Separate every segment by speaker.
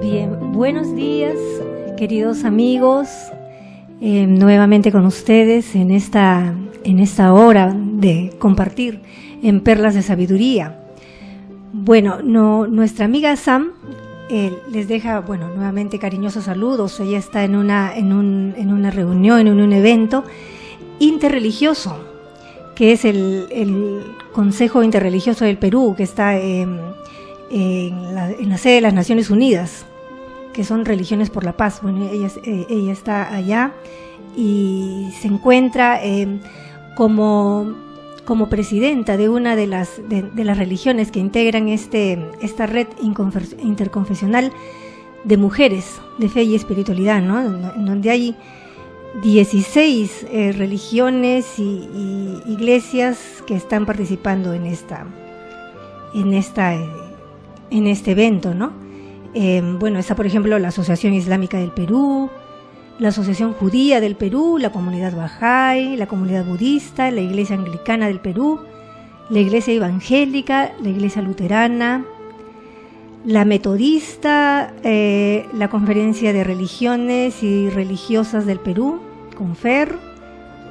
Speaker 1: Bien, buenos días, queridos amigos, nuevamente con ustedes en esta hora de compartir en Perlas de Sabiduría. Bueno, nuestra amiga Sam les deja, nuevamente cariñosos saludos. Ella está en una reunión, en un evento interreligioso, que es el Consejo Interreligioso del Perú, que está en la sede de las Naciones Unidas, que son Religiones por la Paz. Bueno, ella está allá y se encuentra como presidenta de una de las religiones que integran esta red interconfesional de mujeres de fe y espiritualidad, ¿no? En donde hay 16 religiones y iglesias que están participando en este evento, ¿no? Está, por ejemplo, la Asociación Islámica del Perú, la Asociación Judía del Perú, la Comunidad Bahá'í, la Comunidad Budista, la Iglesia Anglicana del Perú, la Iglesia Evangélica, la Iglesia Luterana, la Metodista, la Conferencia de Religiones y Religiosas del Perú, CONFER,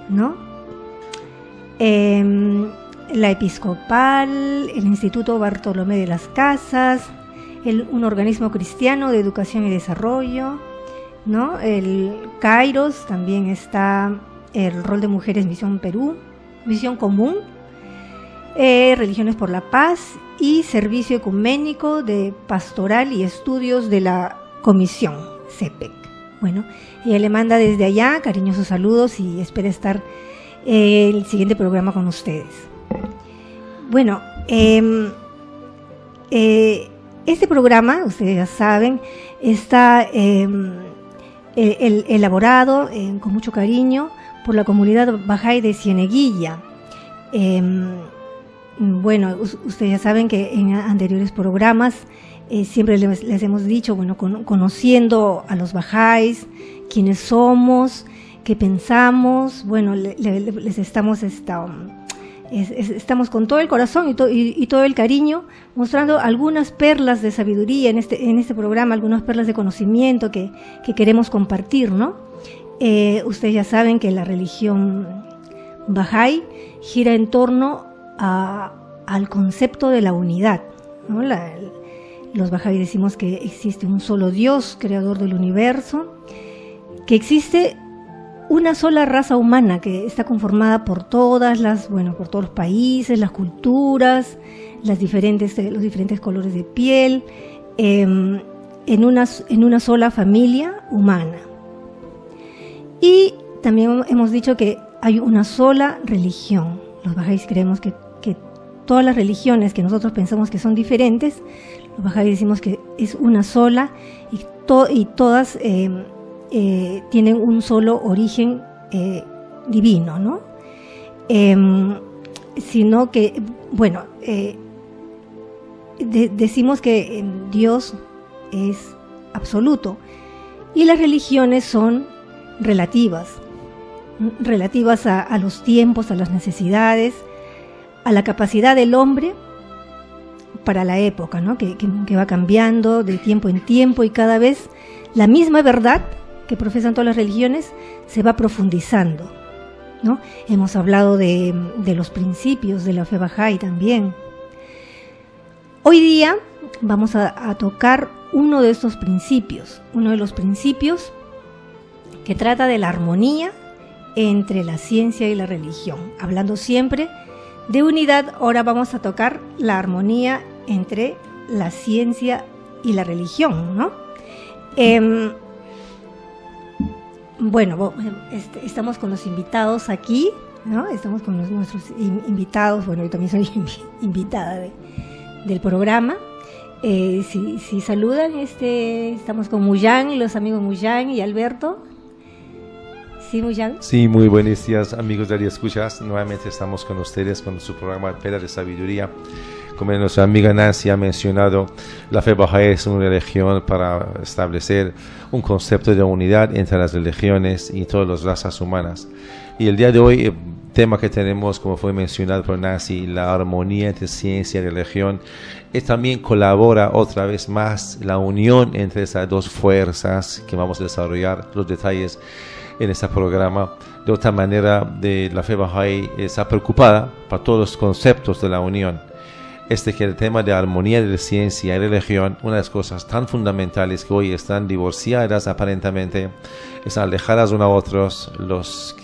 Speaker 1: ¿no? La Episcopal, el Instituto Bartolomé de las Casas, un organismo cristiano de educación y desarrollo, ¿no? El Kairos, también está el Rol de Mujeres Misión Perú, Misión Común, Religiones por la Paz y Servicio Ecuménico de Pastoral y Estudios de la Comisión CEPEC. Bueno, ella le manda desde allá cariñosos saludos y espera estar el siguiente programa con ustedes. Bueno, este programa, ustedes ya saben, está elaborado con mucho cariño por la comunidad Bahá'í de Cieneguilla. Ustedes ya saben que en anteriores programas siempre les hemos dicho, conociendo a los Bahá'ís, quiénes somos, qué pensamos, les estamos con todo el corazón y todo el cariño mostrando algunas perlas de sabiduría en este programa, algunas perlas de conocimiento que queremos compartir, ¿no? Ustedes ya saben que la religión Bahá'í gira en torno al concepto de la unidad, ¿no? Los Bahá'í decimos que existe un solo Dios, creador del universo, que existe una sola raza humana que está conformada por todos los países, las culturas, los diferentes colores de piel, en una sola familia humana. Y también hemos dicho que hay una sola religión. Los Bahá'ís creemos que todas las religiones que nosotros pensamos que son diferentes, los Bahá'ís decimos que es una sola y todas tienen un solo origen divino, ¿no? Sino que, decimos que Dios es absoluto y las religiones son relativas a los tiempos, a las necesidades, a la capacidad del hombre para la época, ¿no? Que va cambiando de tiempo en tiempo y cada vez la misma verdad que profesan todas las religiones se va profundizando, ¿no? Hemos hablado de los principios de la fe Bahá'í también. Hoy día vamos a tocar uno de los principios que trata de la armonía entre la ciencia y la religión. Hablando siempre de unidad, ahora vamos a tocar la armonía entre la ciencia y la religión, ¿no? Estamos con los invitados aquí, ¿no? Estamos con nuestros invitados. Yo también soy invitada del programa. Si saludan, estamos con Muyán, los amigos Muyán y Alberto. ¿Sí, Muyán?
Speaker 2: Sí, muy buenos días, amigos de Radio Escuchas. Nuevamente estamos con ustedes con su programa Perlas de Sabiduría. Como nuestra amiga Nancy ha mencionado, la fe Bahá'í es una religión para establecer un concepto de unidad entre las religiones y todas las razas humanas. Y el día de hoy, el tema que tenemos, como fue mencionado por Nancy, la armonía entre ciencia y religión, también colabora otra vez más la unión entre esas dos fuerzas que vamos a desarrollar los detalles en este programa. De otra manera, la fe Bahá'í está preocupada por todos los conceptos de la unión. Que el tema de armonía de ciencia y religión, una de las cosas tan fundamentales que hoy están divorciadas aparentemente, están alejadas unos a otros. Los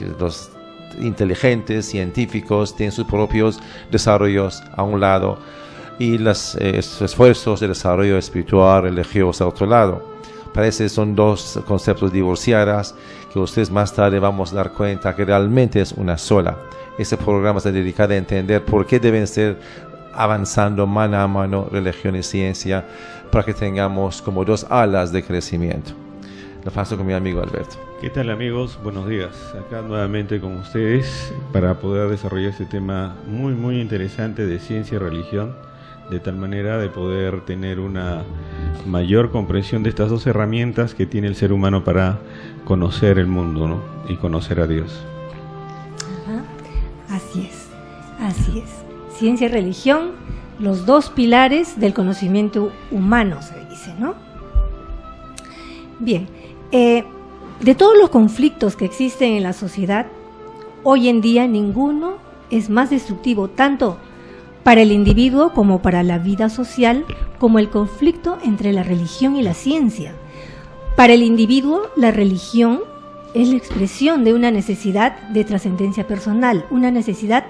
Speaker 2: inteligentes, científicos, tienen sus propios desarrollos a un lado y los esfuerzos de desarrollo espiritual, religioso a otro lado. Parece que son dos conceptos divorciados que ustedes más tarde vamos a dar cuenta que realmente es una sola. Este programa está dedicado a entender por qué deben ser avanzando mano a mano religión y ciencia para que tengamos como dos alas de crecimiento. Lo paso con mi amigo Alberto.
Speaker 3: ¿Qué tal, amigos? Buenos días. Acá nuevamente con ustedes para poder desarrollar este tema muy muy interesante de ciencia y religión, de tal manera de poder tener una mayor comprensión de estas dos herramientas que tiene el ser humano para conocer el mundo, ¿no? Y conocer a Dios.
Speaker 1: Ajá. Así es. Ciencia y religión, los dos pilares del conocimiento humano, se dice, ¿no? Bien, de todos los conflictos que existen en la sociedad, hoy en día ninguno es más destructivo tanto para el individuo como para la vida social, como el conflicto entre la religión y la ciencia. Para el individuo, la religión es la expresión de una necesidad de trascendencia personal, una necesidad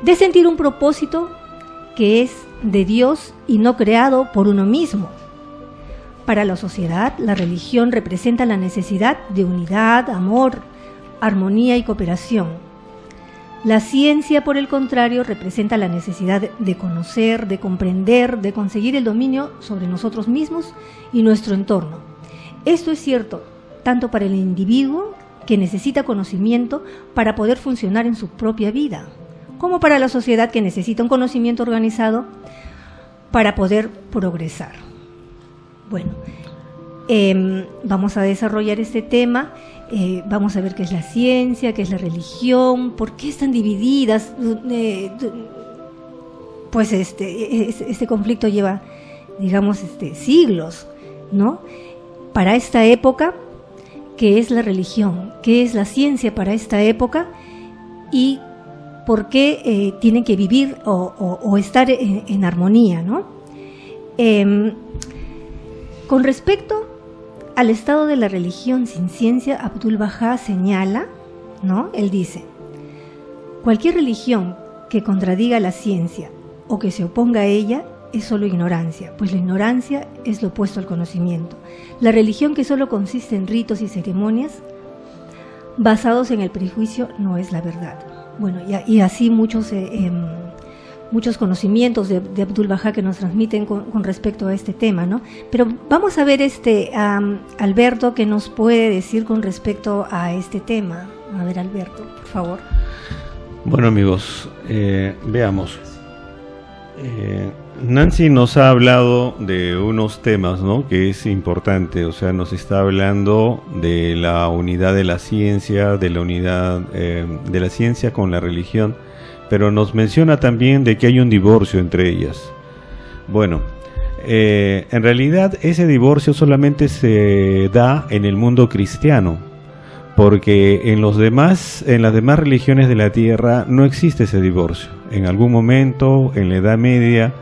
Speaker 1: de sentir un propósito que es de Dios y no creado por uno mismo. Para la sociedad, la religión representa la necesidad de unidad, amor, armonía y cooperación. La ciencia, por el contrario, representa la necesidad de conocer, de comprender, de conseguir el dominio sobre nosotros mismos y nuestro entorno. Esto es cierto tanto para el individuo, que necesita conocimiento para poder funcionar en su propia vida, como para la sociedad, que necesita un conocimiento organizado para poder progresar. Bueno, vamos a desarrollar este tema, vamos a ver qué es la ciencia, qué es la religión, por qué están divididas. Pues este conflicto lleva, digamos, siglos, ¿no? Para esta época, ¿qué es la religión? ¿Qué es la ciencia para esta época? Y por qué tienen que vivir o estar en armonía, ¿no? Con respecto al estado de la religión sin ciencia, Abdul-Bahá señala, ¿no? Él dice: cualquier religión que contradiga la ciencia o que se oponga a ella es solo ignorancia, pues la ignorancia es lo opuesto al conocimiento. La religión que solo consiste en ritos y ceremonias basados en el prejuicio no es la verdad. Bueno, y así muchos conocimientos de Abdul-Bahá que nos transmiten con respecto a este tema, ¿no? Pero vamos a ver Alberto, ¿qué nos puede decir con respecto a este tema? A ver, Alberto, por favor.
Speaker 3: Bueno, amigos, veamos. Nancy nos ha hablado de unos temas, ¿no? Que es importante, o sea, nos está hablando de la unidad de la ciencia, de la unidad de la ciencia con la religión, pero nos menciona también de que hay un divorcio entre ellas. Bueno, en realidad ese divorcio solamente se da en el mundo cristiano, porque en las demás religiones de la tierra no existe ese divorcio. En algún momento, en la Edad Media,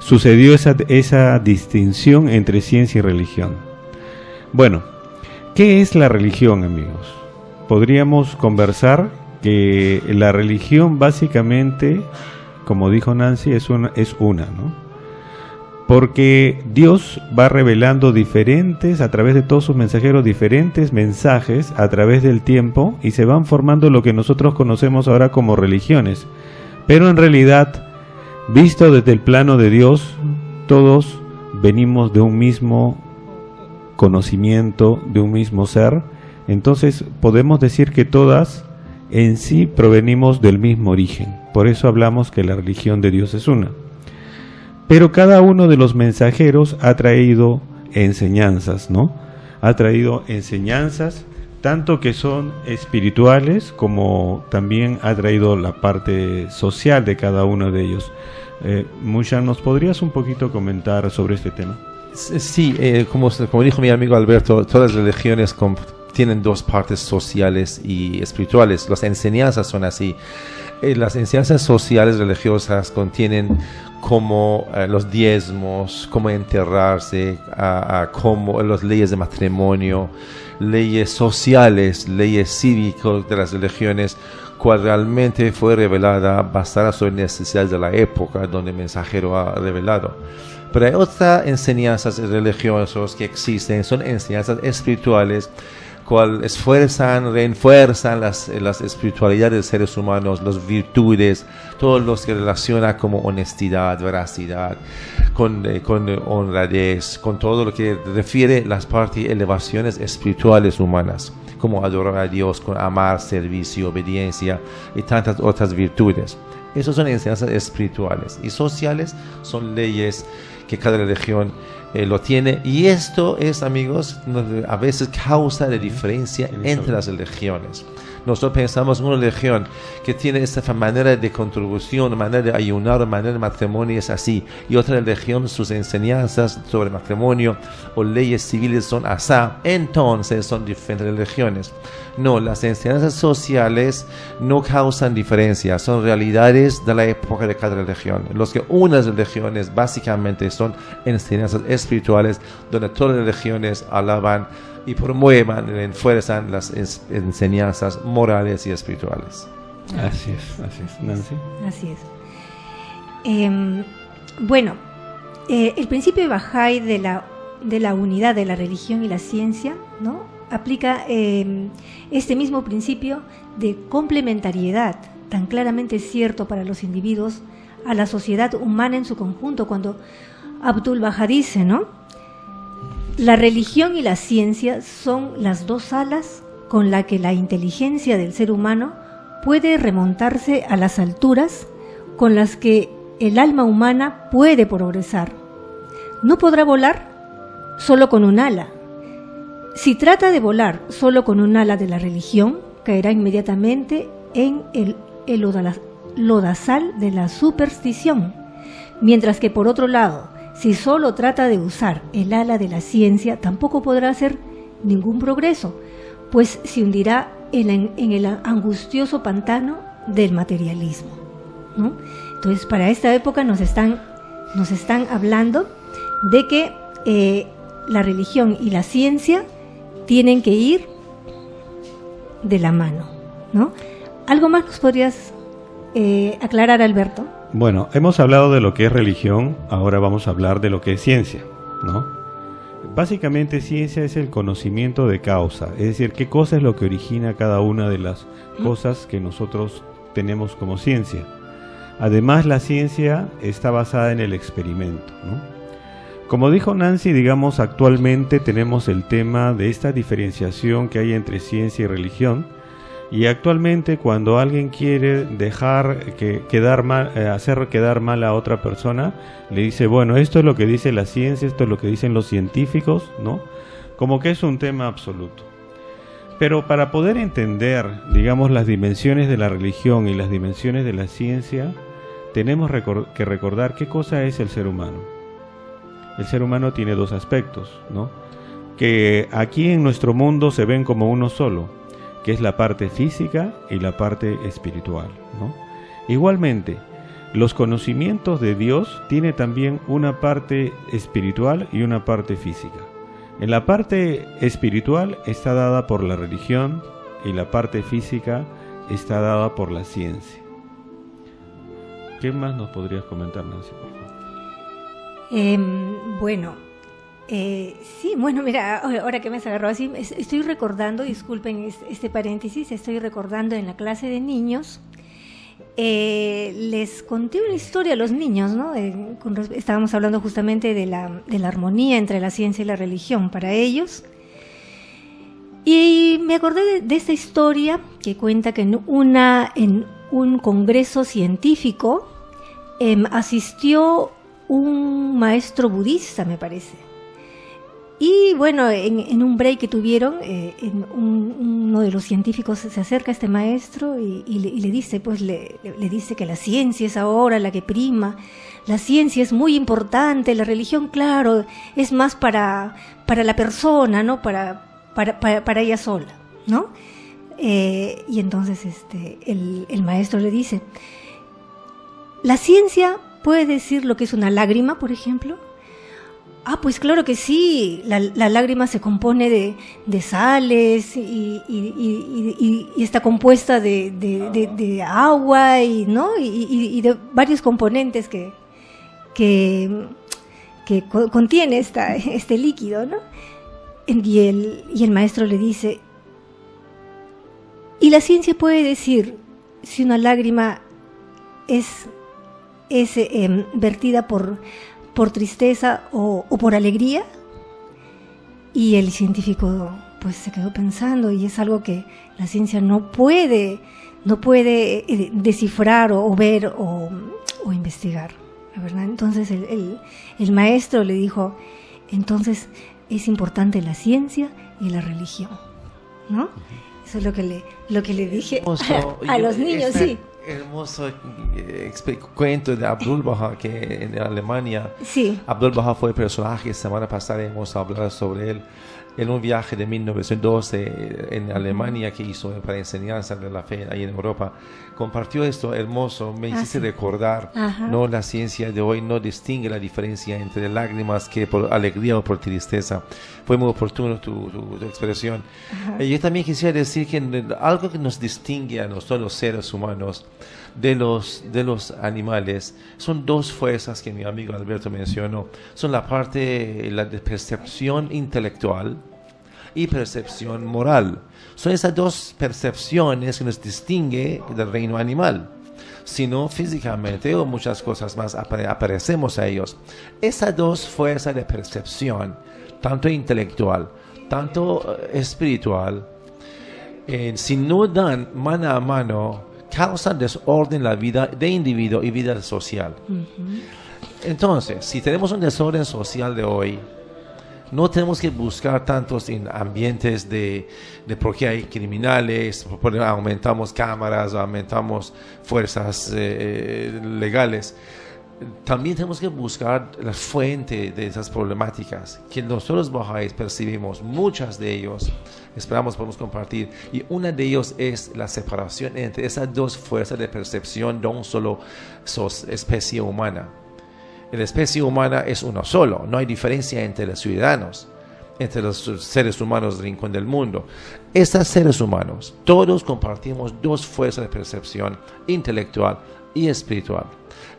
Speaker 3: sucedió esa distinción entre ciencia y religión. Bueno, ¿qué es la religión, amigos? Podríamos conversar que la religión básicamente, como dijo Nancy, es una, ¿no? Porque Dios va revelando a través de todos sus mensajeros, diferentes mensajes a través del tiempo, y se van formando lo que nosotros conocemos ahora como religiones. Pero en realidad, visto desde el plano de Dios, todos venimos de un mismo conocimiento, de un mismo ser. Entonces podemos decir que todas en sí provenimos del mismo origen. Por eso hablamos que la religión de Dios es una. Pero cada uno de los mensajeros ha traído enseñanzas, ¿no? Ha traído enseñanzas tanto que son espirituales como también ha traído la parte social de cada uno de ellos. Mushan, ¿nos podrías un poquito comentar sobre este tema?
Speaker 2: Sí, como dijo mi amigo Alberto, todas las religiones tienen dos partes sociales y espirituales. Las enseñanzas son así. Las enseñanzas sociales religiosas contienen como los diezmos, cómo enterrarse, cómo las leyes de matrimonio, leyes sociales, leyes cívicas de las religiones, cual realmente fue revelada basada sobre necesidades de la época donde el mensajero ha revelado. Pero hay otras enseñanzas religiosas que existen, son enseñanzas espirituales, cual esfuerzan, refuerzan las espiritualidades de los seres humanos, las virtudes, todo lo que relaciona como honestidad, veracidad, con honradez, con todo lo que refiere las partes elevaciones espirituales humanas, como adorar a Dios, con amar, servicio, obediencia y tantas otras virtudes. Esas son enseñanzas espirituales. Y sociales son leyes que cada religión lo tiene, y esto es, amigos, a veces causa de diferencia entre las religiones. Nosotros pensamos en una religión que tiene esta manera de contribución, manera de ayunar, manera de matrimonio es así, y otra religión, sus enseñanzas sobre matrimonio o leyes civiles son asá, entonces son diferentes religiones. No, las enseñanzas sociales no causan diferencia, son realidades de la época de cada religión. Los que unas religiones básicamente son enseñanzas espirituales, donde todas las religiones alaban y promuevan y refuerzan las enseñanzas morales y espirituales.
Speaker 3: Así es, Nancy.
Speaker 1: Así es. Bueno, el principio de Bahá'í de la unidad de la religión y la ciencia, ¿no?, aplica este mismo principio de complementariedad, tan claramente cierto para los individuos, a la sociedad humana en su conjunto, cuando Abdu'l-Bahá dice, ¿no?, la religión y la ciencia son las dos alas con las que la inteligencia del ser humano puede remontarse a las alturas con las que el alma humana puede progresar. No podrá volar solo con un ala. Si trata de volar solo con un ala de la religión, caerá inmediatamente en el lodazal de la superstición. Mientras que por otro lado, si solo trata de usar el ala de la ciencia, tampoco podrá hacer ningún progreso, pues se hundirá en el angustioso pantano del materialismo, ¿no? Entonces, para esta época nos están hablando de que la religión y la ciencia tienen que ir de la mano, ¿no? ¿Algo más nos podrías aclarar, Alberto?
Speaker 3: Bueno, hemos hablado de lo que es religión, ahora vamos a hablar de lo que es ciencia, ¿no? Básicamente, ciencia es el conocimiento de causa, es decir, qué cosa es lo que origina cada una de las cosas que nosotros tenemos como ciencia. Además, la ciencia está basada en el experimento, ¿no? Como dijo Nancy, digamos, actualmente tenemos el tema de esta diferenciación que hay entre ciencia y religión. Y actualmente, cuando alguien quiere hacer quedar mal a otra persona, le dice, bueno, esto es lo que dice la ciencia, esto es lo que dicen los científicos, ¿no? Como que es un tema absoluto. Pero para poder entender, digamos, las dimensiones de la religión y las dimensiones de la ciencia, tenemos que recordar qué cosa es el ser humano. El ser humano tiene dos aspectos, ¿no?, que aquí en nuestro mundo se ven como uno solo, que es la parte física y la parte espiritual, ¿no? Igualmente, los conocimientos de Dios tienen también una parte espiritual y una parte física. En la parte espiritual está dada por la religión y la parte física está dada por la ciencia. ¿Qué más nos podrías comentar, Nancy, por favor?
Speaker 1: Sí, bueno, mira, ahora que me has agarrado así, estoy recordando, disculpen este paréntesis, estoy recordando en la clase de niños, les conté una historia a los niños, ¿no? Estábamos hablando justamente de la armonía entre la ciencia y la religión para ellos, y me acordé de esta historia que cuenta que en un congreso científico asistió un maestro budista, me parece. Y bueno, en un break que tuvieron, uno de los científicos se acerca a este maestro y le dice, pues le dice que la ciencia es ahora la que prima, la ciencia es muy importante, la religión, claro, es más para la persona, ¿no? Para ella sola, ¿no? Y entonces el maestro le dice, ¿la ciencia puede decir lo que es una lágrima, por ejemplo? Ah, pues claro que sí, la lágrima se compone de sales y está compuesta de agua ¿no? y de varios componentes que contiene este líquido, ¿no? Y el maestro le dice, ¿y la ciencia puede decir si una lágrima es vertida por tristeza o por alegría? Y el científico pues se quedó pensando, y es algo que la ciencia no puede descifrar o ver o investigar, la verdad. Entonces el maestro le dijo, entonces es importante la ciencia y la religión, ¿no? Eso es lo que le dije a los niños, sí.
Speaker 2: Hermoso cuento de Abdul Baha, que en Alemania,
Speaker 1: sí.
Speaker 2: Abdul Baha fue personaje. Semana pasada hemos hablado sobre él en un viaje de 1912 en Alemania que hizo para enseñanza de la fe ahí en Europa. Compartió esto hermoso, me hiciste recordar, no, la ciencia de hoy no distingue la diferencia entre lágrimas que por alegría o por tristeza. Fue muy oportuno tu expresión. Yo también quisiera decir que algo que nos distingue a nosotros los seres humanos de los animales son dos fuerzas que mi amigo Alberto mencionó. Son la de percepción intelectual y percepción moral. Son esas dos percepciones que nos distingue del reino animal. Si no, físicamente o muchas cosas más aparecemos a ellos. Esas dos fuerzas de percepción, tanto intelectual, tanto espiritual, si no dan mano a mano, causan desorden en la vida de individuo y vida social. Entonces, si tenemos un desorden social de hoy, no tenemos que buscar tantos en ambientes de porque hay criminales, porque aumentamos cámaras, aumentamos fuerzas legales. También tenemos que buscar la fuente de esas problemáticas que nosotros bajáis percibimos, muchas de ellos, esperamos podemos compartir, y una de ellos es la separación entre esas dos fuerzas de percepción de un solo especie humana. La especie humana es uno solo, no hay diferencia entre los ciudadanos, entre los seres humanos del rincón del mundo. Estos seres humanos, todos compartimos dos fuerzas de percepción intelectual y espiritual.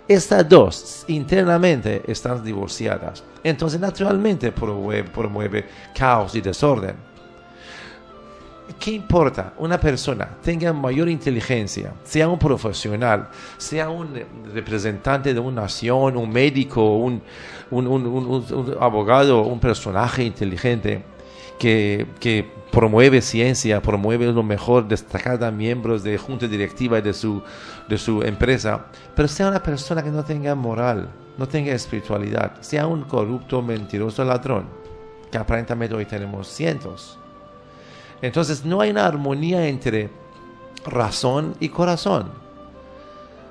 Speaker 2: Estas dos internamente están divorciadas, entonces naturalmente promueve caos y desorden. ¿Qué importa? Una persona tenga mayor inteligencia, sea un profesional, sea un representante de una nación, un médico, un abogado, un personaje inteligente que promueve ciencia, promueve lo mejor, destacada miembros de junta directiva de su empresa, pero sea una persona que no tenga moral, no tenga espiritualidad, sea un corrupto, mentiroso ladrón, que aparentemente hoy tenemos cientos. Entonces no hay una armonía entre razón y corazón.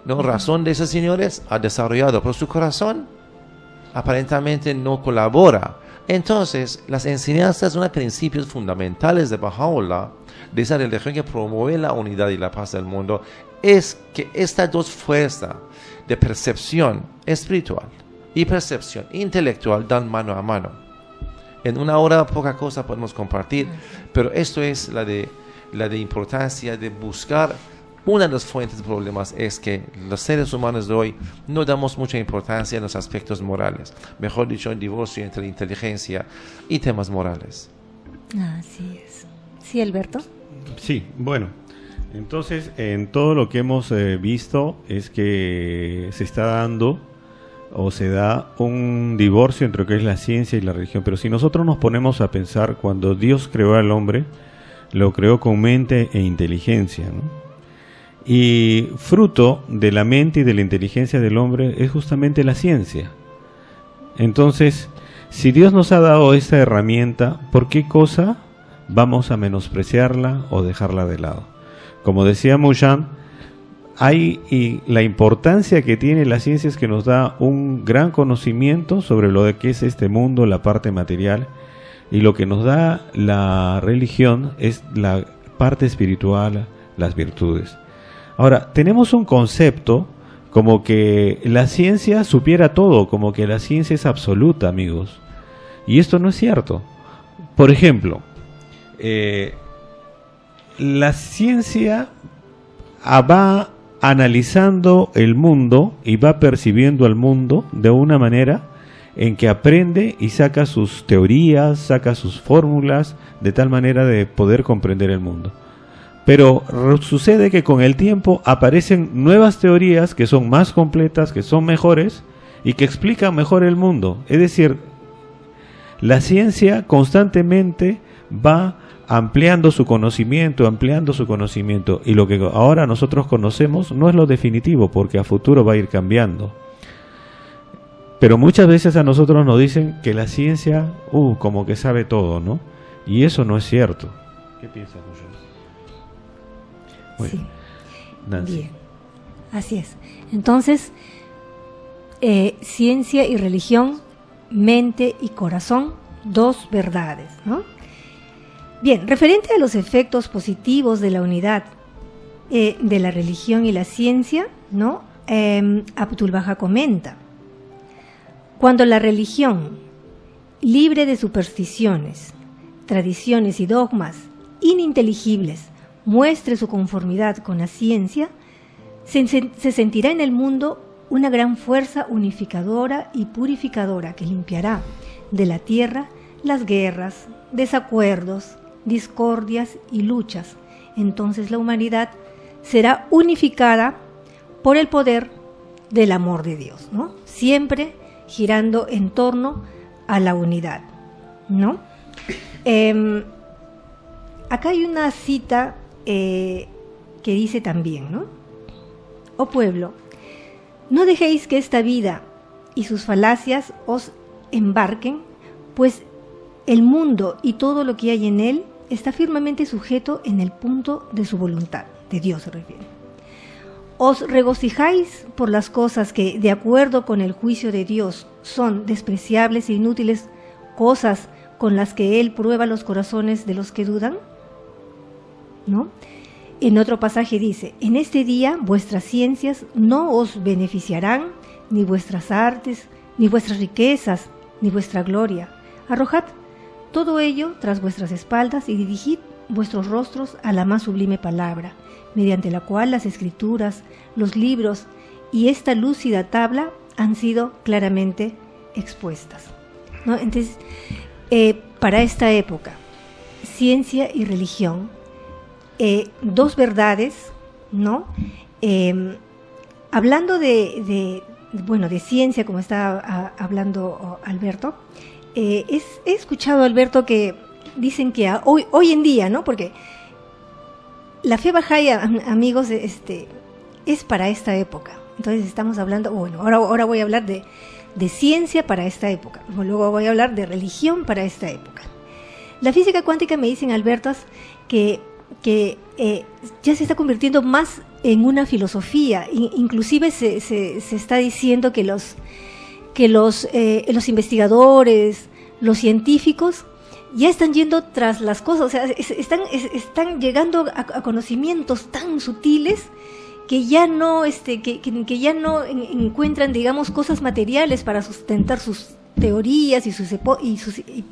Speaker 2: No, razón de esos señores ha desarrollado, pero su corazón aparentemente no colabora. Entonces, las enseñanzas, unos principios fundamentales de Baha'u'lláh, de esa religión que promueve la unidad y la paz del mundo, es que estas dos fuerzas de percepción espiritual y percepción intelectual dan mano a mano. En una hora poca cosa podemos compartir, pero esto es la de importancia de buscar. Una de las fuentes de problemas es que los seres humanos de hoy no damos mucha importancia en los aspectos morales. Mejor dicho, el divorcio entre inteligencia y temas morales.
Speaker 1: Así es. ¿Sí, Alberto?
Speaker 3: Sí, bueno. Entonces, en todo lo que hemos visto es que se está dando o se da un divorcio entre lo que es la ciencia y la religión. Pero si nosotros nos ponemos a pensar, cuando Dios creó al hombre, lo creó con mente e inteligencia, ¿no? Y fruto de la mente y de la inteligencia del hombre es justamente la ciencia. Entonces, Si Dios nos ha dado esta herramienta, ¿por qué cosa vamos a menospreciarla o dejarla de lado? Como decía Mouján, y la importancia que tiene la ciencia es que nos da un gran conocimiento sobre lo de qué es este mundo, la parte material, y lo que nos da la religión es la parte espiritual, las virtudes. Ahora, tenemos un concepto como que la ciencia supiera todo, como que la ciencia es absoluta, amigos. Y esto no es cierto. Por ejemplo, la ciencia va analizando el mundo y va percibiendo al mundo de una manera en que aprende y saca sus teorías, saca sus fórmulas, de tal manera de poder comprender el mundo. Pero sucede que con el tiempo aparecen nuevas teorías que son más completas, que son mejores y que explican mejor el mundo. Es decir, la ciencia constantemente va ampliando su conocimiento, y lo que ahora nosotros conocemos no es lo definitivo, porque a futuro va a ir cambiando. Pero muchas veces a nosotros nos dicen que la ciencia, como que sabe todo, ¿no? Y eso no es cierto. ¿Qué piensas, Mouján? Bueno,
Speaker 1: Sí.
Speaker 3: Nancy.
Speaker 1: Bien, así es. Entonces, ciencia y religión, mente y corazón, dos verdades, ¿no? Bien, referente a los efectos positivos de la unidad de la religión y la ciencia, ¿no? Abdul Baha comenta: cuando la religión, libre de supersticiones, tradiciones y dogmas ininteligibles, muestre su conformidad con la ciencia, se sentirá en el mundo una gran fuerza unificadora y purificadora que limpiará de la tierra las guerras, desacuerdos, discordias y luchas. Entonces la humanidad será unificada por el poder del amor de Dios, ¿no? Siempre girando en torno a la unidad, ¿no? Acá hay una cita que dice también, ¿no? Oh pueblo, no dejéis que esta vida y sus falacias os embarquen, pues el mundo y todo lo que hay en él está firmemente sujeto en el punto de su voluntad, de Dios se refiere. Os regocijáis por las cosas que, de acuerdo con el juicio de Dios, son despreciables e inútiles, cosas con las que Él prueba los corazones de los que dudan, ¿no? En otro pasaje dice: en este día vuestras ciencias no os beneficiarán, ni vuestras artes, ni vuestras riquezas, ni vuestra gloria. Arrojad todo ello tras vuestras espaldas y dirigid vuestros rostros a la más sublime palabra, mediante la cual las escrituras, los libros y esta lúcida tabla han sido claramente expuestas, ¿no? Entonces, para esta época, ciencia y religión, dos verdades, ¿no? Hablando de ciencia, como estaba hablando Alberto, he escuchado, Alberto, que dicen que hoy en día, ¿no? Porque la fe Bahá'í, amigos, es para esta época. Entonces estamos hablando, ahora voy a hablar de ciencia para esta época, luego voy a hablar de religión para esta época. La física cuántica, me dicen, Alberto, que ya se está convirtiendo más en una filosofía. Inclusive se está diciendo que los investigadores, los científicos, ya están yendo tras las cosas, o sea, están llegando a conocimientos tan sutiles que ya no que ya no encuentran, digamos, cosas materiales para sustentar sus teorías y sus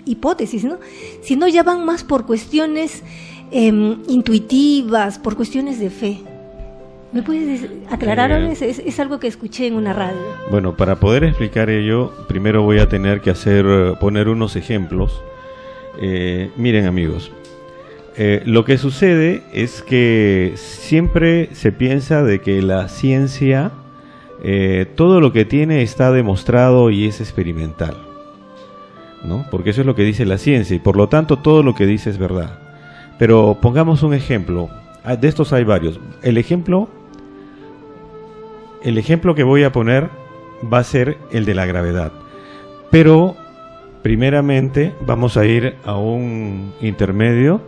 Speaker 1: hipótesis, ¿no? Sino ya van más por cuestiones intuitivas, por cuestiones de fe. ¿Me puedes aclarar? Es algo que escuché en una radio.
Speaker 3: Bueno, para poder explicar ello, primero voy a tener que poner unos ejemplos. Miren, amigos, lo que sucede es que siempre se piensa de que la ciencia, todo lo que tiene está demostrado y es experimental, ¿no? Porque eso es lo que dice la ciencia y por lo tanto todo lo que dice es verdad. Pero pongamos un ejemplo, de estos hay varios. El ejemplo que voy a poner va a ser el de la gravedad. Pero Primeramente vamos a ir a un intermedio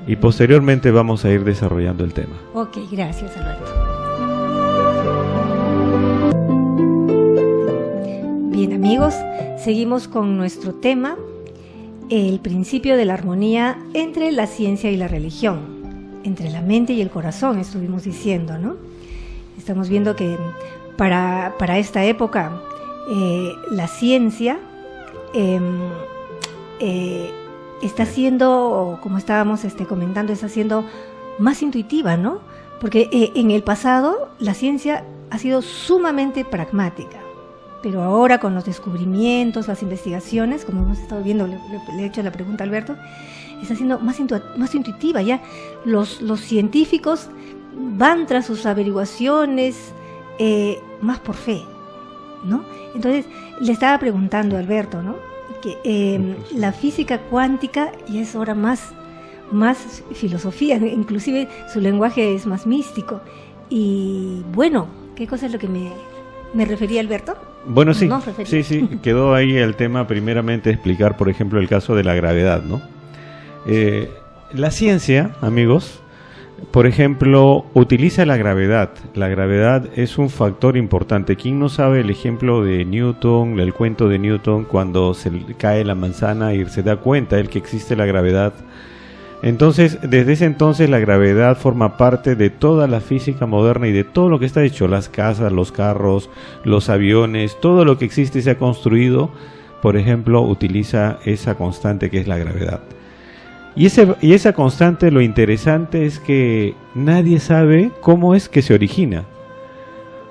Speaker 3: y posteriormente vamos a ir desarrollando el tema.
Speaker 1: Ok, gracias, Alberto. Bien, amigos, seguimos con nuestro tema, el principio de la armonía entre la ciencia y la religión, entre la mente y el corazón, estuvimos diciendo, ¿no? Estamos viendo que para esta época la ciencia está siendo, como estábamos comentando, está siendo más intuitiva, ¿no? Porque en el pasado la ciencia ha sido sumamente pragmática, pero ahora con los descubrimientos, las investigaciones, como hemos estado viendo, le he hecho la pregunta a Alberto, está siendo más intuitiva. Ya los científicos van tras sus averiguaciones más por fe, ¿no? Entonces le estaba preguntando a Alberto, ¿no?, que la física cuántica ya es ahora más filosofía, inclusive su lenguaje es más místico. Y bueno, ¿qué cosa es lo que me refería Alberto?
Speaker 3: Bueno, sí, sí, quedó ahí el tema, primeramente explicar, por ejemplo, el caso de la gravedad, ¿no? La ciencia, amigos, por ejemplo, utiliza la gravedad. La gravedad es un factor importante. ¿Quién no sabe el ejemplo de Newton, el cuento de Newton, cuando se cae la manzana y se da cuenta él que existe la gravedad? Entonces, desde ese entonces la gravedad forma parte de toda la física moderna y de todo lo que está hecho, las casas, los carros, los aviones, todo lo que existe y se ha construido, por ejemplo, utiliza esa constante que es la gravedad. Y esa constante, lo interesante es que nadie sabe cómo es que se origina.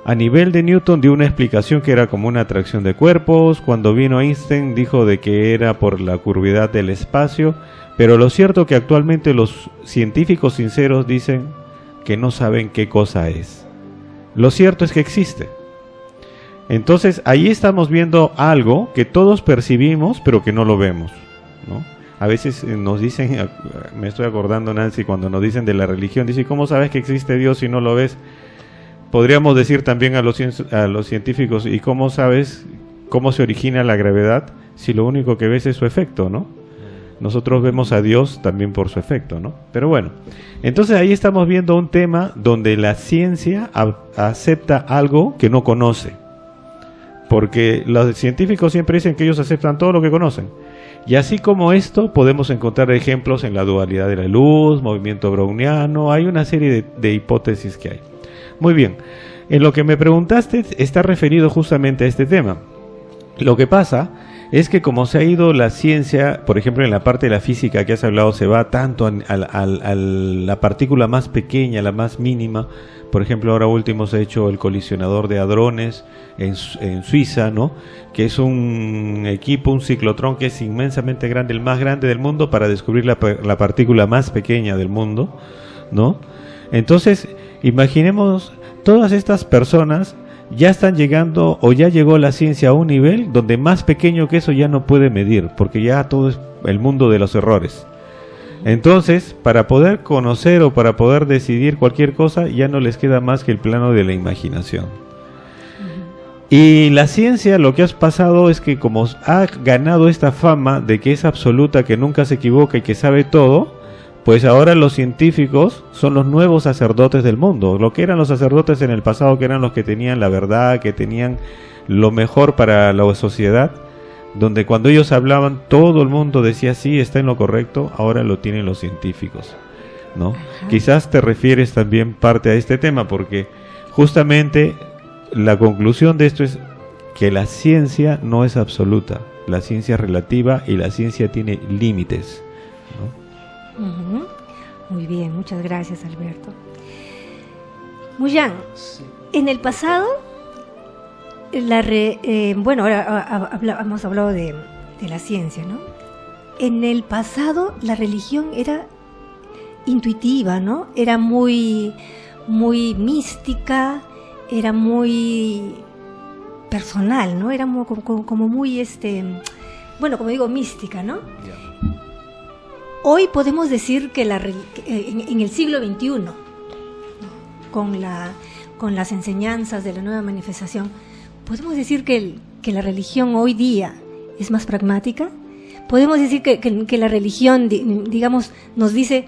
Speaker 3: A nivel de Newton dio una explicación que era como una atracción de cuerpos. Cuando vino Einstein dijo de que era por la curvidad del espacio. Pero lo cierto que actualmente los científicos sinceros dicen que no saben qué cosa es. Lo cierto es que existe. Entonces ahí estamos viendo algo que todos percibimos pero que no lo vemos, ¿no? A veces nos dicen, me estoy acordando, Nancy, cuando nos dicen de la religión, dice, ¿cómo sabes que existe Dios si no lo ves? Podríamos decir también a los científicos, ¿y cómo sabes cómo se origina la gravedad si lo único que ves es su efecto, ¿no? Nosotros vemos a Dios también por su efecto, ¿no? Pero bueno, entonces ahí estamos viendo un tema donde la ciencia acepta algo que no conoce. Porque los científicos siempre dicen que ellos aceptan todo lo que conocen. Y así como esto, podemos encontrar ejemplos en la dualidad de la luz, movimiento browniano, hay una serie de hipótesis que hay. Muy bien, en lo que me preguntaste está referido justamente a este tema. Lo que pasa es que como se ha ido la ciencia, por ejemplo en la parte de la física que has hablado, se va tanto a la partícula más pequeña, la más mínima. Por ejemplo, ahora último se ha hecho el colisionador de hadrones en Suiza, ¿no? Que es un equipo, un ciclotrón que es inmensamente grande, el más grande del mundo para descubrir la partícula más pequeña del mundo, ¿no? Entonces, imaginemos, todas estas personas ya están llegando o ya llegó la ciencia a un nivel donde más pequeño que eso ya no puede medir, porque ya todo es el mundo de los errores. Entonces, para poder conocer o para poder decidir cualquier cosa, ya no les queda más que el plano de la imaginación. Y la ciencia, lo que ha pasado es que como ha ganado esta fama de que es absoluta, que nunca se equivoca y que sabe todo, pues ahora los científicos son los nuevos sacerdotes del mundo. Lo que eran los sacerdotes en el pasado, que eran los que tenían la verdad, que tenían lo mejor para la sociedad, donde cuando ellos hablaban todo el mundo decía sí, está en lo correcto, ahora lo tienen los científicos, ¿no? Ajá. Quizás te refieres también parte a este tema, porque justamente la conclusión de esto es que la ciencia no es absoluta, la ciencia es relativa y la ciencia tiene límites, ¿no?
Speaker 1: Uh-huh. Muy bien, muchas gracias, Alberto. Muyán, sí. En el pasado, bueno, ahora hemos hablado de la ciencia, ¿no? En el pasado la religión era intuitiva, ¿no? Era muy mística, era muy personal, ¿no? Era como muy, bueno, como digo, mística, ¿no? Yeah. Hoy podemos decir que en el siglo XXI, con las enseñanzas de la nueva manifestación, podemos decir que la religión hoy día es más pragmática, podemos decir que la religión, digamos, nos dice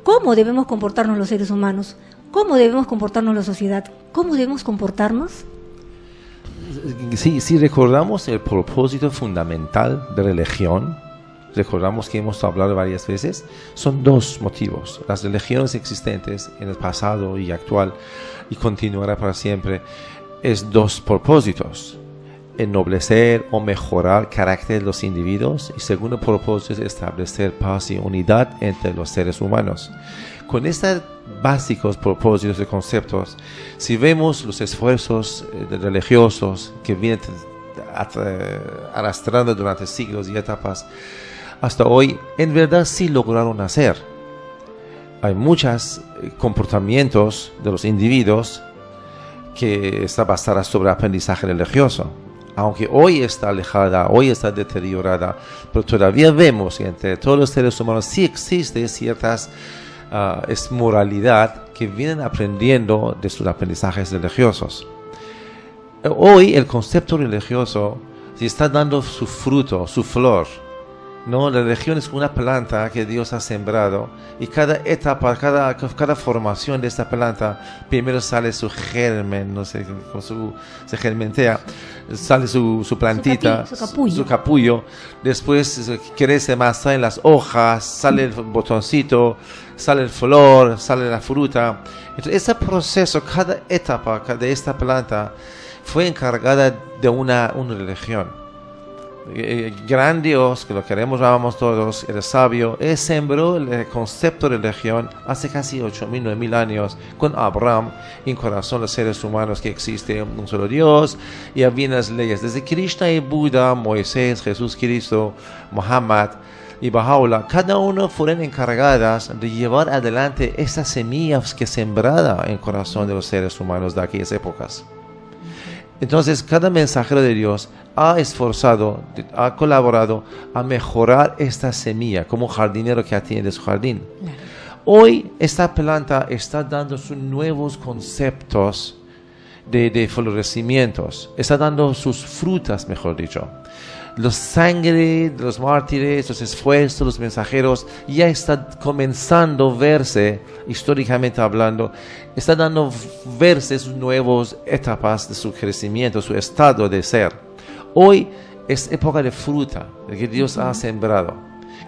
Speaker 1: cómo debemos comportarnos los seres humanos, cómo debemos comportarnos la sociedad, cómo debemos comportarnos.
Speaker 2: Si recordamos el propósito fundamental de religión, recordamos que hemos hablado varias veces, son dos motivos. Las religiones existentes en el pasado y actual, y continuará para siempre, es dos propósitos: ennoblecer o mejorar el carácter de los individuos, y segundo propósito es establecer paz y unidad entre los seres humanos. Con estos básicos propósitos y conceptos, si vemos los esfuerzos religiosos que vienen arrastrando durante siglos y etapas hasta hoy, en verdad sí lograron hacer. Hay muchos comportamientos de los individuos que está basada sobre aprendizaje religioso, aunque hoy está alejada, hoy está deteriorada, pero todavía vemos que entre todos los seres humanos sí existe ciertas moralidad que vienen aprendiendo de sus aprendizajes religiosos. Hoy el concepto religioso sí está dando su fruto, su flor, ¿no? La religión es una planta que Dios ha sembrado, y cada etapa, cada formación de esta planta, primero sale su germen, no sé, se germentea, sale su plantita, su capullo, después crece más, salen las hojas, sale el botoncito, sale el flor, sale la fruta. Entonces ese proceso, cada etapa de esta planta fue encargada de una religión. Gran Dios, que lo queremos, amamos todos, el sabio, él sembró el concepto de religión hace casi 8.000, 9.000 años con Abraham en corazón de los seres humanos, que existe un solo Dios, y había las leyes desde Krishna y Buda, Moisés, Jesús Cristo, Muhammad y Baha'u'llah. Cada uno fueron encargadas de llevar adelante esas semillas que sembrada en el corazón de los seres humanos de aquellas épocas. Entonces cada mensajero de Dios ha esforzado, ha colaborado a mejorar esta semilla como jardinero que atiende su jardín. Claro. Hoy esta planta está dando sus nuevos conceptos de florecimientos, está dando sus frutas, mejor dicho. Los sangre de los mártires, los esfuerzos, los mensajeros, ya está comenzando a verse, históricamente hablando, está dando verse sus nuevas etapas de su crecimiento, su estado de ser. Hoy es época de fruta, de que Dios ha sembrado.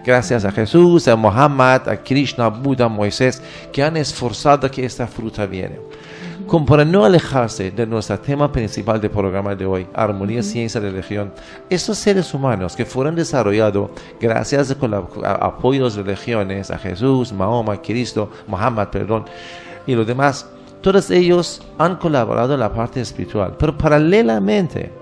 Speaker 2: Gracias a Jesús, a Muhammad, a Krishna, a Buda, a Moisés, que han esforzado que esta fruta viene. Como para no alejarse de nuestro tema principal del programa de hoy, armonía, ciencia y religión, estos seres humanos que fueron desarrollados gracias al apoyo de las religiones, a Jesús, Mahoma, Cristo, Muhammad, y los demás, todos ellos han colaborado en la parte espiritual, pero paralelamente,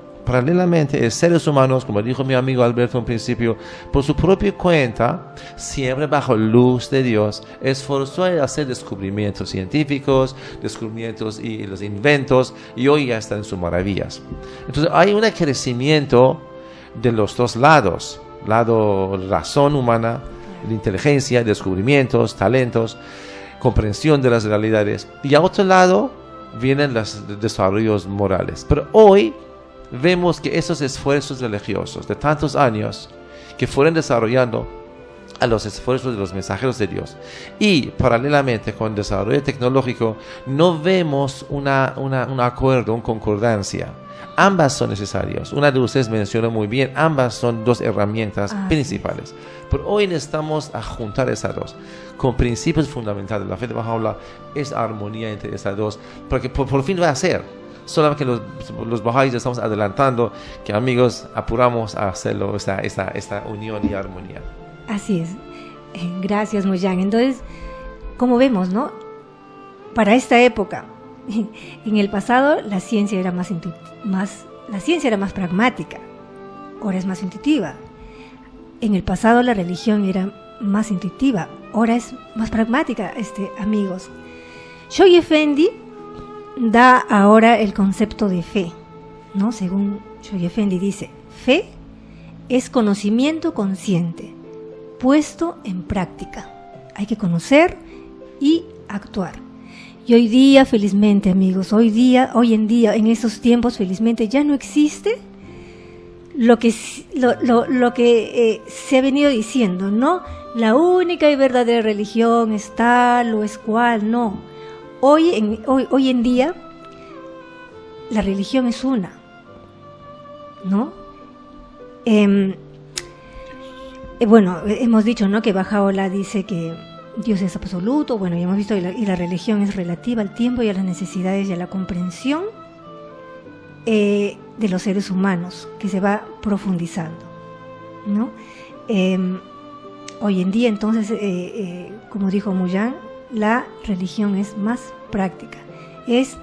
Speaker 2: seres humanos, como dijo mi amigo Alberto en principio, por su propia cuenta, siempre bajo luz de Dios, esforzó en hacer descubrimientos científicos, descubrimientos y los inventos, y hoy ya están en sus maravillas. Entonces hay un crecimiento de los dos lados, lado razón humana, de inteligencia, descubrimientos, talentos, comprensión de las realidades, y a otro lado vienen los desarrollos morales. Pero hoy vemos que esos esfuerzos religiosos de tantos años que fueron desarrollando a los esfuerzos de los mensajeros de Dios, y paralelamente con el desarrollo tecnológico, no vemos un acuerdo, una concordancia. Ambas son necesarias. Una de ustedes mencionó muy bien, ambas son dos herramientas principales. Pero hoy necesitamos juntar esas dos con principios fundamentales. La fe de Baha'u'llah es armonía entre esas dos, porque por fin va a ser. Solamente que los Bahá'ís estamos adelantando, que amigos, apuramos a hacerlo, esta unión y armonía.
Speaker 1: Así es. Gracias, Moyán. Entonces, como vemos, ¿no? Para esta época, en el pasado la ciencia era más pragmática, ahora es más intuitiva. En el pasado la religión era más intuitiva, ahora es más pragmática, amigos. Shoghi Effendi da ahora el concepto de fe, ¿no? Según Shoghi Effendi dice, fe es conocimiento consciente, puesto en práctica. Hay que conocer y actuar. Y hoy día, felizmente, amigos, hoy en día, en estos tiempos, felizmente, ya no existe lo que se ha venido diciendo, ¿no? La única y verdadera religión es tal o es cual, no. Hoy en día la religión es una, ¿no? Bueno, hemos dicho, ¿no?, que Bahá'u'lláh dice que Dios es absoluto. Bueno, ya hemos visto, y la religión es relativa al tiempo y a las necesidades y a la comprensión de los seres humanos, que se va profundizando, ¿no? Hoy en día, entonces, como dijo Muyán, la religión es más práctica, es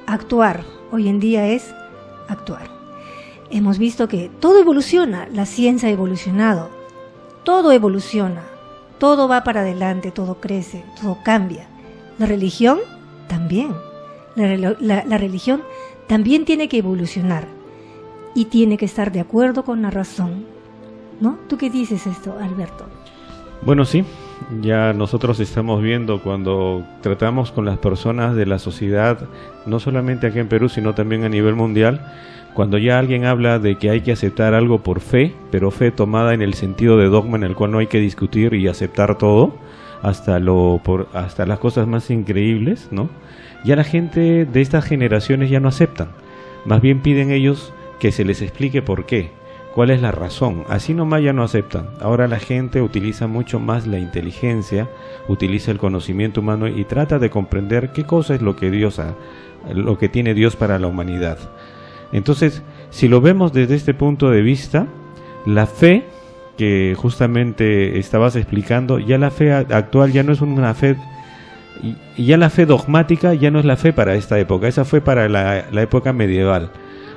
Speaker 1: actuar. Hoy en día es actuar. Hemos visto que todo evoluciona, la ciencia ha evolucionado, todo evoluciona, todo va para adelante, todo crece, todo cambia. La religión también. La religión también tiene que evolucionar y tiene que estar de acuerdo con la razón, ¿no? ¿Tú qué dices esto, Alberto?
Speaker 3: Bueno, sí, ya nosotros estamos viendo cuando tratamos con las personas de la sociedad, no solamente aquí en Perú, sino también a nivel mundial, cuando ya alguien habla de que hay que aceptar algo por fe, pero fe tomada en el sentido de dogma, en el cual no hay que discutir y aceptar todo, hasta las cosas más increíbles, ¿no? Ya la gente de estas generaciones ya no aceptan, más bien piden ellos que se les explique por qué, cuál es la razón. Así nomás ya no aceptan. Ahora la gente utiliza mucho más la inteligencia, utiliza el conocimiento humano y trata de comprender qué cosa es lo que tiene Dios para la humanidad. Entonces, si lo vemos desde este punto de vista, la fe que justamente estabas explicando, ya la fe actual ya no es una fe, y ya la fe dogmática ya no es la fe para esta época, esa fue para la época medieval.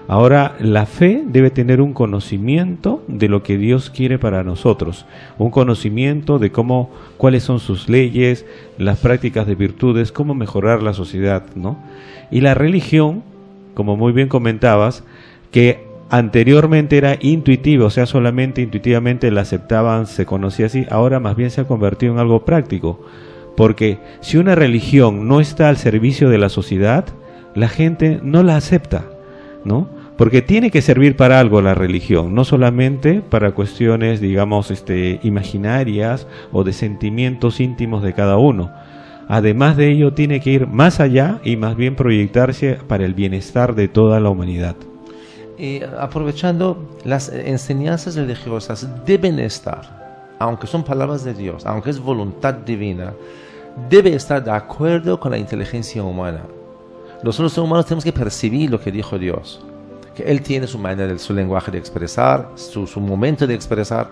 Speaker 3: Ahora la fe debe tener un conocimiento de lo que Dios quiere para nosotros, un conocimiento de cuáles son sus leyes, las prácticas de virtudes, cómo mejorar la sociedad, ¿no? Y la religión, como muy bien comentabas, que anteriormente era intuitiva, o sea, solamente intuitivamente la aceptaban, se conocía así, ahora más bien se ha convertido en algo práctico, porque si una religión no está al servicio de la sociedad, la gente no la acepta, ¿no? Porque tiene que servir para algo la religión, no solamente para cuestiones, digamos, imaginarias o de sentimientos íntimos de cada uno. Además de ello, tiene que ir más allá y más bien proyectarse para el bienestar de toda la humanidad.
Speaker 2: Aprovechando, las enseñanzas religiosas deben estar, aunque son palabras de Dios, aunque es voluntad divina, debe estar de acuerdo con la inteligencia humana. Nosotros los humanos tenemos que percibir lo que dijo Dios, que Él tiene su manera, su lenguaje de expresar, su momento de expresar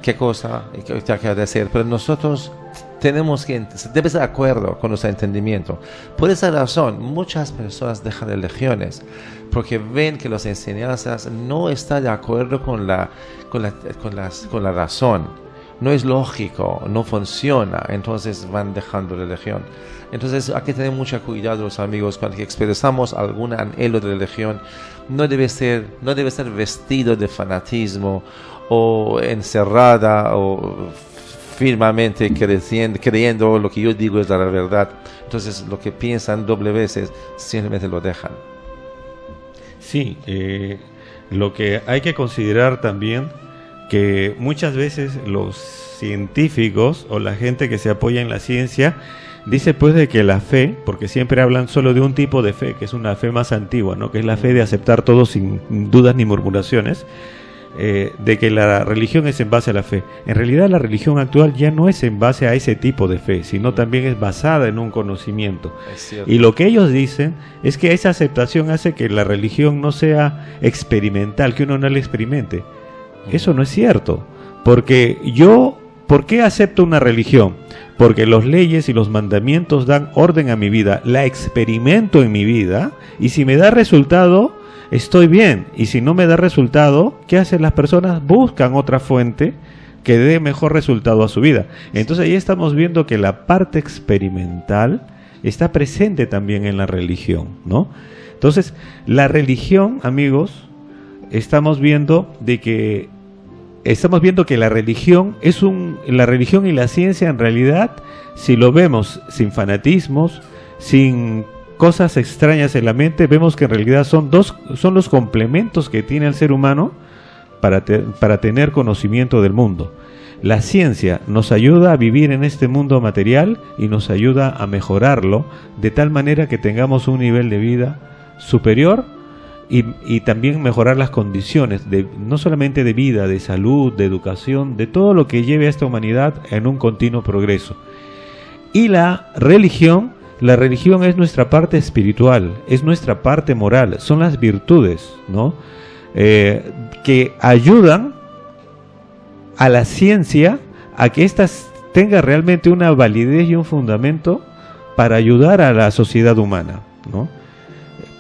Speaker 2: qué cosa y qué hay que hacer, pero nosotros tenemos que, debe estar de acuerdo con nuestro entendimiento. Por esa razón, muchas personas dejan religiones, porque ven que las enseñanzas no están de acuerdo con la razón. No es lógico, no funciona, entonces van dejando religión. Entonces hay que tener mucho cuidado, los amigos, cuando expresamos algún anhelo de religión, no debe ser vestido de fanatismo o encerrada o firmemente creyendo lo que yo digo es la verdad. Entonces lo que piensan doble veces simplemente lo dejan.
Speaker 3: Sí, lo que hay que considerar también, que muchas veces los científicos o la gente que se apoya en la ciencia dice pues de que la fe, porque siempre hablan solo de un tipo de fe, que es una fe más antigua, ¿no? Que es la fe de aceptar todo sin dudas ni murmuraciones, de que la religión es en base a la fe. En realidad la religión actual ya no es en base a ese tipo de fe, sino también es basada en un conocimiento. Y lo que ellos dicen es que esa aceptación hace que la religión no sea experimental, que uno no la experimente. Eso no es cierto, porque ¿por qué acepto una religión? Porque las leyes y los mandamientos dan orden a mi vida, la experimento en mi vida, y si me da resultado, estoy bien, y si no me da resultado, ¿qué hacen las personas? Buscan otra fuente que dé mejor resultado a su vida. Entonces ahí estamos viendo que la parte experimental está presente también en la religión, ¿no? Entonces, la religión, amigos, estamos viendo que la religión la religión y la ciencia en realidad, si lo vemos sin fanatismos, sin cosas extrañas en la mente, vemos que en realidad son los complementos que tiene el ser humano para tener conocimiento del mundo. La ciencia nos ayuda a vivir en este mundo material y nos ayuda a mejorarlo de tal manera que tengamos un nivel de vida superior y también mejorar las condiciones, no solamente de vida, de salud, de educación, de todo lo que lleve a esta humanidad en un continuo progreso. Y la religión es nuestra parte espiritual, es nuestra parte moral, son las virtudes, ¿no? Que ayudan a la ciencia a que ésta tenga realmente una validez y un fundamento para ayudar a la sociedad humana, ¿no?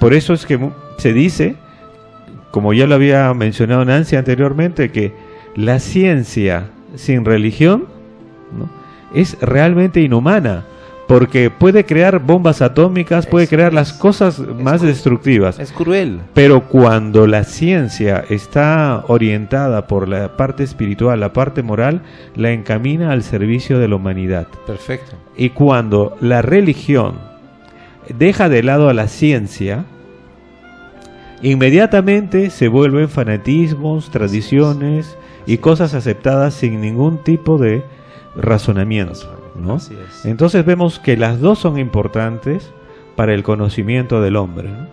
Speaker 3: Por eso es que se dice, como ya lo había mencionado Nancy anteriormente, que la ciencia sin religión, ¿no?, es realmente inhumana, porque puede crear bombas atómicas, puede crear las cosas más destructivas.
Speaker 2: Es cruel.
Speaker 3: Pero cuando la ciencia está orientada por la parte espiritual, la parte moral, la encamina al servicio de la humanidad.
Speaker 2: Perfecto.
Speaker 3: Y cuando la religión deja de lado a la ciencia, inmediatamente se vuelven fanatismos, tradiciones y cosas aceptadas sin ningún tipo de razonamiento, ¿no?
Speaker 2: Así es.
Speaker 3: Entonces vemos que las dos son importantes para el conocimiento del hombre, ¿no?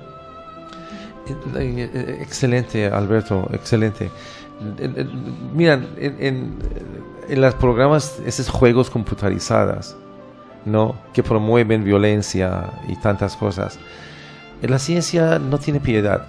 Speaker 2: Excelente, Alberto, excelente. Miran, en los programas, esos juegos computarizados, ¿no?, que promueven violencia y tantas cosas, la ciencia no tiene piedad.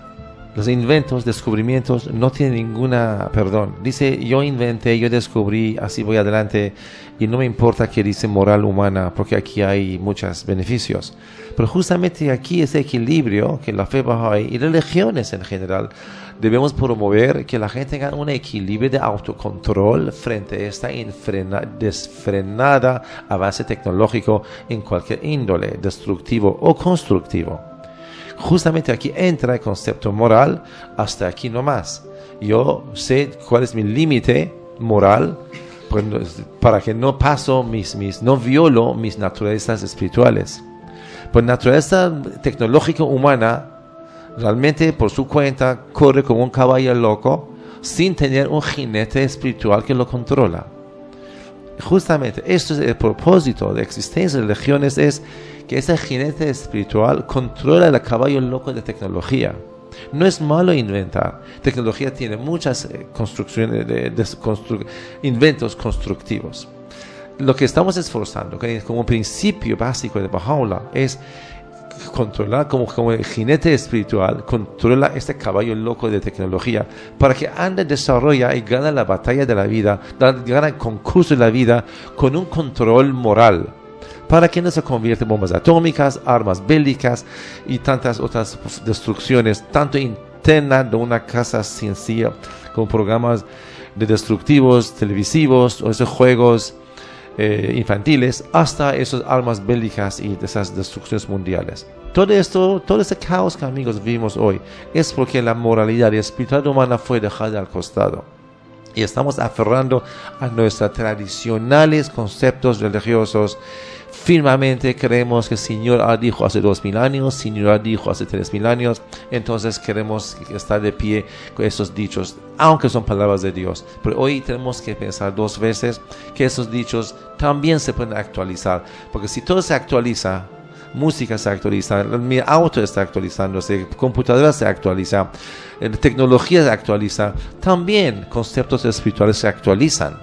Speaker 2: Los inventos, descubrimientos, no tienen ninguna perdón. Dice, yo inventé, yo descubrí, así voy adelante, y no me importa qué dice moral humana, porque aquí hay muchos beneficios. Pero justamente aquí ese equilibrio que la fe Bahá'í y religiones en general debemos promover, que la gente tenga un equilibrio de autocontrol frente a esta desfrenada avance tecnológico en cualquier índole, destructivo o constructivo. Justamente aquí entra el concepto moral, hasta aquí nomás. Yo sé cuál es mi límite moral, pues, para que no paso no violo mis naturalezas espirituales. Pues naturaleza tecnológica humana realmente por su cuenta corre como un caballo loco sin tener un jinete espiritual que lo controla. Justamente esto es el propósito de existencia de religiones, es que ese jinete espiritual controla el caballo loco de tecnología. No es malo inventar. Tecnología tiene muchas construcciones, inventos constructivos. Lo que estamos esforzando, como principio básico de Baha'u'lláh, es controlar como el jinete espiritual, controla este caballo loco de tecnología para que ande, desarrolla y gana la batalla de la vida, gana el concurso de la vida con un control moral, para que no se convierta en bombas atómicas, armas bélicas y tantas otras destrucciones, tanto internas de una casa sencilla como programas de destructivos televisivos o esos juegos infantiles, hasta esas armas bélicas y de esas destrucciones mundiales. Todo este caos que, amigos, vivimos hoy es porque la moralidad y la espiritualidad humana fue dejada al costado y estamos aferrando a nuestros tradicionales conceptos religiosos. Firmemente creemos que el Señor dijo hace 2000 años, el Señor dijo hace 3000 años, entonces queremos estar de pie con esos dichos, aunque son palabras de Dios. Pero hoy tenemos que pensar dos veces que esos dichos también se pueden actualizar, porque si todo se actualiza, música se actualiza, mi auto está actualizándose, computadora se actualiza, tecnología se actualiza, también conceptos espirituales se actualizan.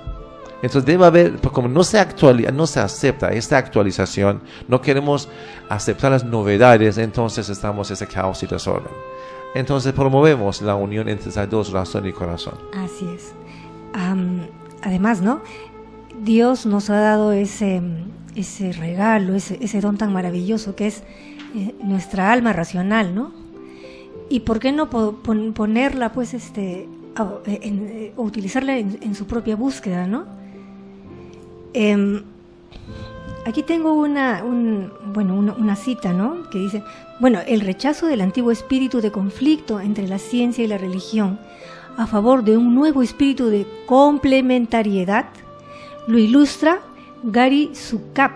Speaker 2: Entonces debe haber, como no se acepta esta actualización, no queremos aceptar las novedades, entonces estamos en ese caos y desorden. Entonces promovemos la unión entre esas dos, razón y corazón.
Speaker 1: Así es. Además, ¿no?, Dios nos ha dado ese regalo, ese don tan maravilloso que es nuestra alma racional, ¿no? Y por qué no ponerla, pues, o utilizarla en su propia búsqueda, ¿no? Aquí tengo una cita, ¿no?, que dice, el rechazo del antiguo espíritu de conflicto entre la ciencia y la religión a favor de un nuevo espíritu de complementariedad lo ilustra Gary Zukav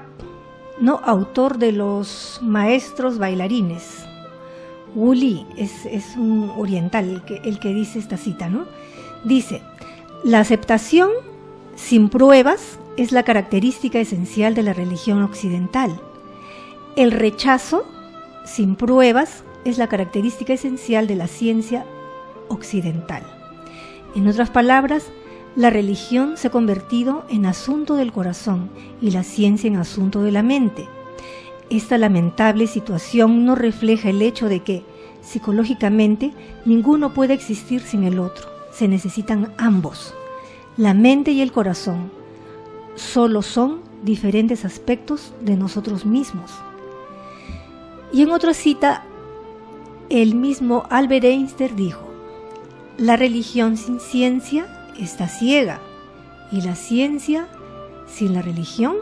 Speaker 1: ¿no?, autor de los maestros bailarines. Wu Li es un oriental el que dice esta cita, ¿no? Dice: la aceptación sin pruebas es la característica esencial de la religión occidental. El rechazo sin pruebas es la característica esencial de la ciencia occidental. En otras palabras, la religión se ha convertido en asunto del corazón y la ciencia en asunto de la mente. Esta lamentable situación no refleja el hecho de que, psicológicamente, ninguno puede existir sin el otro. Se necesitan ambos. La mente y el corazón solo son diferentes aspectos de nosotros mismos. Y en otra cita, el mismo Albert Einstein dijo: la religión sin ciencia está ciega, y la ciencia sin la religión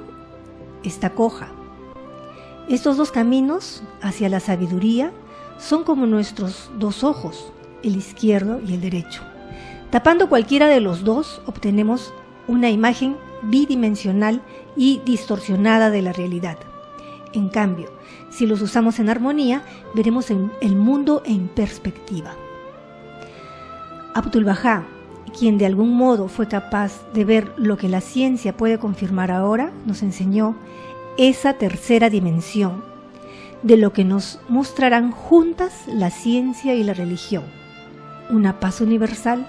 Speaker 1: está coja. Estos dos caminos hacia la sabiduría son como nuestros dos ojos, el izquierdo y el derecho. Tapando cualquiera de los dos, obtenemos una imagen bidimensional y distorsionada de la realidad. En cambio, si los usamos en armonía, veremos el mundo en perspectiva. Abdu'l-Bahá, quien de algún modo fue capaz de ver lo que la ciencia puede confirmar ahora, nos enseñó esa tercera dimensión, de lo que nos mostrarán juntas la ciencia y la religión, una paz universal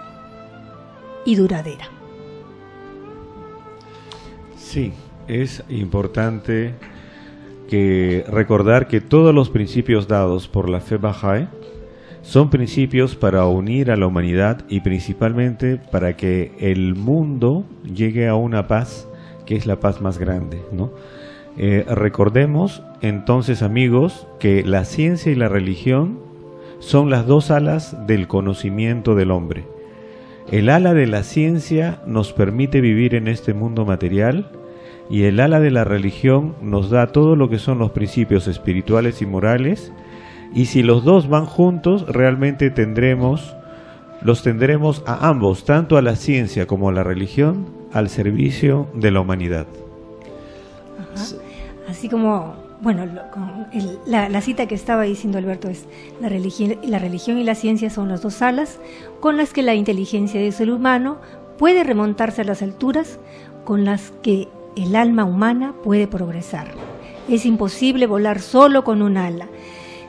Speaker 1: y duradera.
Speaker 3: Sí, es importante recordar que todos los principios dados por la fe Bahá'í son principios para unir a la humanidad y principalmente para que el mundo llegue a una paz que es la paz más grande, ¿no? Recordemos entonces, amigos, que la ciencia y la religión son las dos alas del conocimiento del hombre. El ala de la ciencia nos permite vivir en este mundo material y el ala de la religión nos da todo lo que son los principios espirituales y morales, y si los dos van juntos realmente los tendremos a ambos, tanto a la ciencia como a la religión, al servicio de la humanidad.
Speaker 1: Ajá. Así como, bueno, la cita que estaba diciendo Alberto es: la religión y la ciencia son las dos alas con las que la inteligencia del ser humano puede remontarse a las alturas con las que el alma humana puede progresar. Es imposible volar solo con un ala.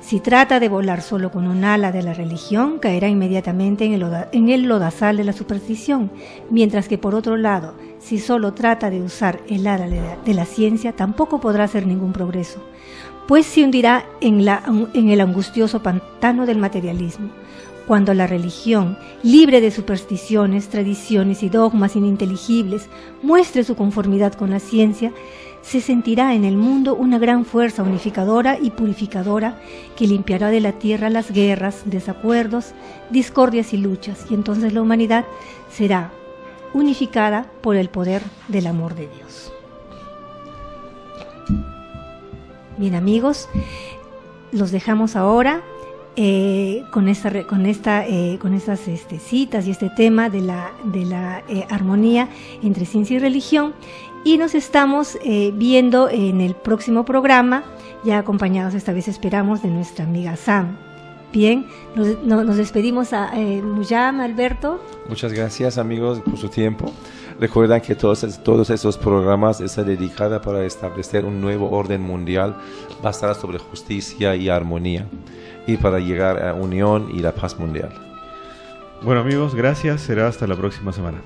Speaker 1: Si trata de volar solo con un ala de la religión, caerá inmediatamente en el lodazal de la superstición, mientras que por otro lado, si solo trata de usar el ala de la ciencia, tampoco podrá hacer ningún progreso, pues se hundirá en el angustioso pantano del materialismo. Cuando la religión, libre de supersticiones, tradiciones y dogmas ininteligibles, muestre su conformidad con la ciencia, se sentirá en el mundo una gran fuerza unificadora y purificadora que limpiará de la tierra las guerras, desacuerdos, discordias y luchas, y entonces la humanidad será unificada por el poder del amor de Dios. Bien, amigos, los dejamos ahora con estas citas y este tema de la armonía entre ciencia y religión, y nos estamos viendo en el próximo programa, ya acompañados esta vez, esperamos, de nuestra amiga Sam. Bien, nos despedimos a Muyam, Alberto.
Speaker 2: Muchas gracias, amigos, por su tiempo. Recuerden que todos esos programas están dedicados para establecer un nuevo orden mundial basado sobre justicia y armonía, y para llegar a unión y la paz mundial.
Speaker 3: Bueno, amigos, gracias. Será hasta la próxima semana.